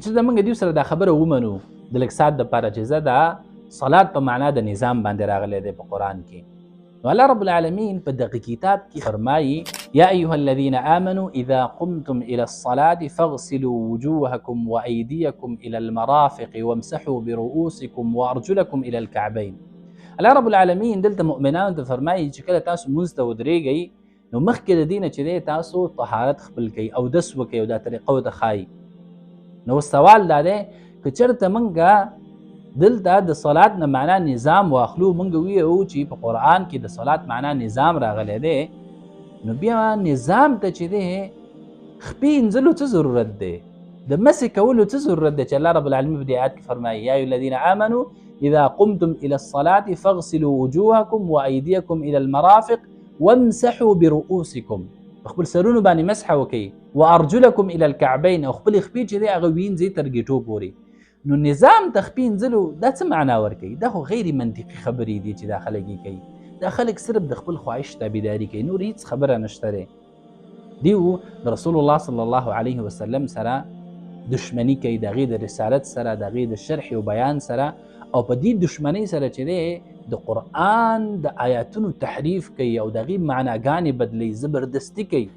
چې زمونږ دیو سره دا خبره ومنو د لږ ساعت دپاره چې زه دا صلات په معنا د نظام باندې راغلی دی په قرآن کې. نو الله رب العالمین په دغه کتاب کې فرمایي یا ایها الذین آمنوا اذا قمتم الى الصلاة فاغسلوا وجوهکم وایدیکم الى المرافق وامسحوا برؤوسکم وارجلکم الى الكعبین. الله رب العالمین دلته مؤمنانو ته فرمایي چې کله تاسو مونځ ته ودرېږئ نو مخکې د دې نه چې دی تاسو طهارت خپل کوئ، اودس وکئ او دا طریقه ورته ښایي. نو سوال دا دی که چېرته موږ دلته د صلات نه معنا نظام واخلو، موږ ویو چې په قرآن کې د صلات معنا نظام راغلی دی، نو بیا نظام ته چې دی خپې انځلو څه ضرورت دی؟ د مسې کولو څه ضرورت دی چې الله رب العالمین په دې آیات کې فرمایي یا ایها الذین آمنوا اذا قمتم الى الصلاة فاغسلوا وجوهکم وایدیکم الى المرافق وامسحوا برؤوسکم، خپل سرونو باندې مسح وکئ، وارجلکم الى الكعبین، او خپل خپې چې دی هغه وینځئ تر ګیټو پورې. نو نظام ته خپې انځلو دا څه معنا ورکوي؟ دا خو غیر منطقي خبرې دي چې دا خلک یې کوي. دا خلک صرف د خپل خواهش تابعداري کوي، نور هیڅ خبره نشته دی. دیو د رسول الله صلی الله علیه وسلم سره دشمنی کوي، د هغې د رسالت سره، د هغې د شرح او بیان سره، او په دې دشمنۍ سره چې دی د قرآن د آیاتونو تحریف کوي او د هغې معناګانې بدلوي، زبردستي کوي.